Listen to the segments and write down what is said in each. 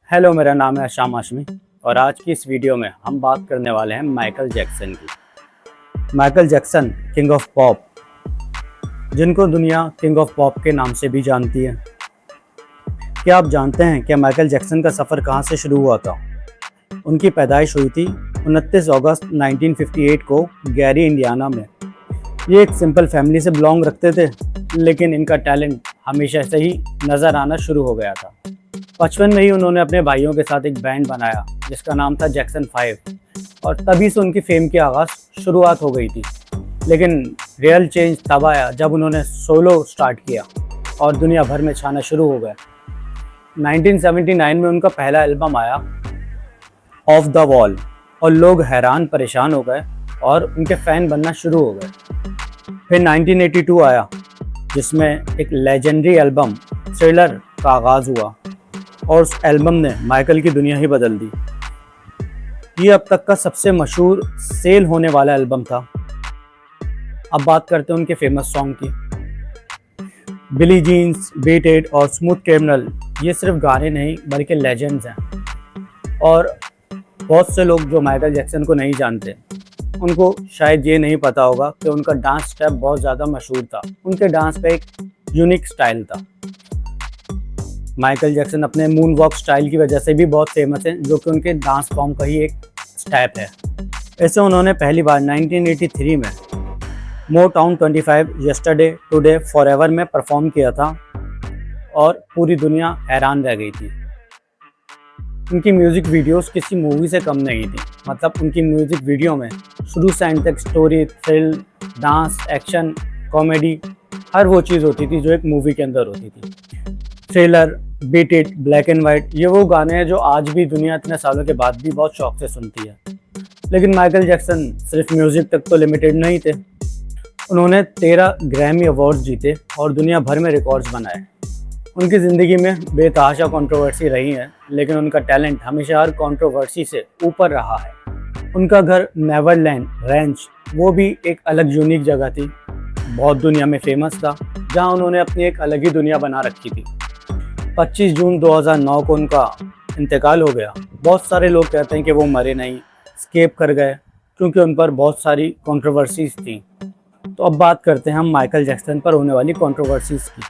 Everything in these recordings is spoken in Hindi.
हेलो, मेरा नाम है अशाम हाशमी और आज की इस वीडियो में हम बात करने वाले हैं माइकल जैक्सन की। Michael Jackson king of pop, जिनको दुनिया किंग ऑफ पॉप के नाम से भी जानती है। क्या आप जानते हैं कि माइकल जैक्सन का सफ़र कहां से शुरू हुआ था? उनकी पैदाइश हुई थी 29 अगस्त 1958 को गैरी, इंडियाना में। ये एक सिंपल फैमिली से बिलोंग रखते थे, लेकिन इनका टैलेंट हमेशा से ही नज़र आना शुरू हो गया था। बचपन में ही उन्होंने अपने भाइयों के साथ एक बैंड बनाया जिसका नाम था जैक्सन 5 और तभी से उनकी फेम की शुरुआत हो गई थी। लेकिन रियल चेंज तब आया जब उन्होंने सोलो स्टार्ट किया और दुनिया भर में छाना शुरू हो गया। 1979 में उनका पहला एल्बम आया ऑफ द वॉल और लोग हैरान परेशान हो गए और उनके फ़ैन बनना शुरू हो गए। फिर 1982 आया जिसमें एक लेजेंडरी एल्बम थ्रिलर का आगाज़ हुआ और उस एल्बम ने माइकल की दुनिया ही बदल दी। ये अब तक का सबसे मशहूर सेल होने वाला एल्बम था। अब बात करते हैं उनके फेमस सॉन्ग की। बिली जीन्स, बीट इट और स्मूथ क्रिमिनल ये सिर्फ गाने नहीं बल्कि लेजेंड्स हैं। और बहुत से लोग जो माइकल जैक्सन को नहीं जानते उनको शायद ये नहीं पता होगा कि उनका डांस स्टेप बहुत ज़्यादा मशहूर था। उनके डांस का एक यूनिक स्टाइल था। माइकल जैक्सन अपने मून वॉक स्टाइल की वजह से भी बहुत फेमस है, जो कि उनके डांस फॉर्म का ही एक स्टेप है। ऐसे उन्होंने पहली बार 1983 में मोटाउन 25 यस्टरडे टुडे फॉरएवर में परफॉर्म किया था और पूरी दुनिया हैरान रह गई थी। उनकी म्यूज़िक वीडियोस किसी मूवी से कम नहीं थी। मतलब उनकी म्यूज़िक वीडियो में शुरू से एंड तक story, thrill, dance, action, comedy, हर वो चीज़ होती थी जो एक मूवी के अंदर होती थी। Thriller, Beat It, Black and White ये वो गाने हैं जो आज भी दुनिया इतने सालों के बाद भी बहुत शौक से सुनती है। लेकिन माइकल जैक्सन सिर्फ म्यूज़िक तक तो लिमिटेड नहीं थे। उन्होंने 13 ग्रैमी अवार्ड्स जीते और दुनिया भर में रिकॉर्ड्स बनाए। उनकी ज़िंदगी में बेतहाशा कंट्रोवर्सी रही है, लेकिन उनका टैलेंट हमेशा हर कंट्रोवर्सी से ऊपर रहा है। उनका घर नेवरलैंड रैंच, वो भी एक अलग यूनिक जगह थी, बहुत दुनिया में फेमस था, जहां उन्होंने अपनी एक अलग ही दुनिया बना रखी थी। 25 जून 2009 को उनका इंतकाल हो गया। बहुत सारे लोग कहते हैं कि वो मरे नहीं, स्केप कर गए, क्योंकि उन पर बहुत सारी कंट्रोवर्सीज थी। तो अब बात करते हैं हम माइकल जैक्सन पर होने वाली कंट्रोवर्सीज की।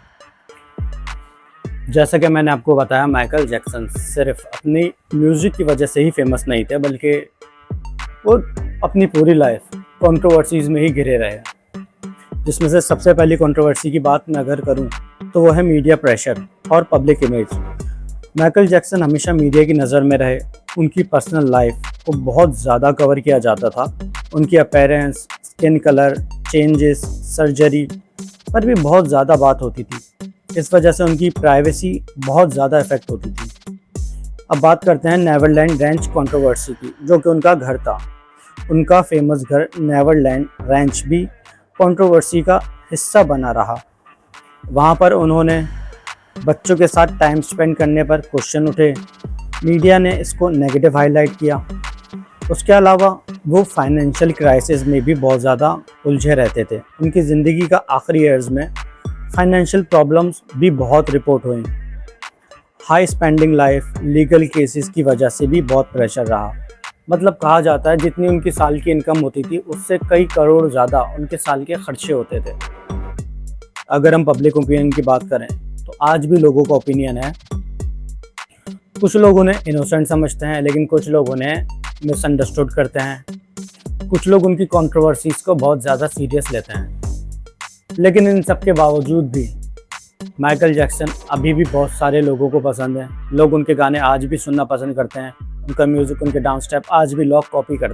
जैसा कि मैंने आपको बताया, माइकल जैक्सन सिर्फ अपनी म्यूज़िक की वजह से ही फेमस नहीं थे, बल्कि वो अपनी पूरी लाइफ कंट्रोवर्सीज में ही घिरे रहे। जिसमें से सबसे पहली कंट्रोवर्सी की बात मैं अगर करूं तो वो है मीडिया प्रेशर और पब्लिक इमेज। माइकल जैक्सन हमेशा मीडिया की नज़र में रहे। उनकी पर्सनल लाइफ को बहुत ज़्यादा कवर किया जाता था। उनकी appearance, skin colour, changes, surgery पर भी बहुत ज़्यादा बात होती थी। इस वजह से उनकी प्राइवेसी बहुत ज़्यादा इफेक्ट होती थी। अब बात करते हैं नेवरलैंड रैंच कंट्रोवर्सी की, जो कि उनका घर था। उनका फेमस घर नेवरलैंड रैंच भी कंट्रोवर्सी का हिस्सा बना रहा। वहाँ पर उन्होंने बच्चों के साथ टाइम स्पेंड करने पर क्वेश्चन उठे। मीडिया ने इसको नेगेटिव हाईलाइट किया। उसके अलावा वो फाइनेंशियल क्राइसिस में भी बहुत ज़्यादा उलझे रहते थे। उनकी ज़िंदगी का आखिरी ईयर्स में फाइनेंशियल प्रॉब्लम्स भी बहुत रिपोर्ट हुई। High spending life, legal cases की वजह से भी बहुत प्रेशर रहा। मतलब कहा जाता है जितनी उनकी साल की इनकम होती थी उससे कई करोड़ ज़्यादा उनके साल के खर्चे होते थे। अगर हम पब्लिक ओपिनियन की बात करें तो आज भी लोगों का ओपिनियन है, कुछ लोग उन्हें इनोसेंट समझते हैं, लेकिन कुछ लोग उन्हें मिसअंडरस्टूड करते हैं। कुछ लोग उनकी कंट्रोवर्सीज को बहुत ज़्यादा सीरियस लेते हैं। लेकिन इन सब के बावजूद भी माइकल जैक्सन अभी भी बहुत सारे लोगों को पसंद है। लोग उनके गाने आज भी सुनना पसंद करते हैं। उनका म्यूज़िक, उनके डांस स्टेप आज भी लोग कॉपी करते हैं।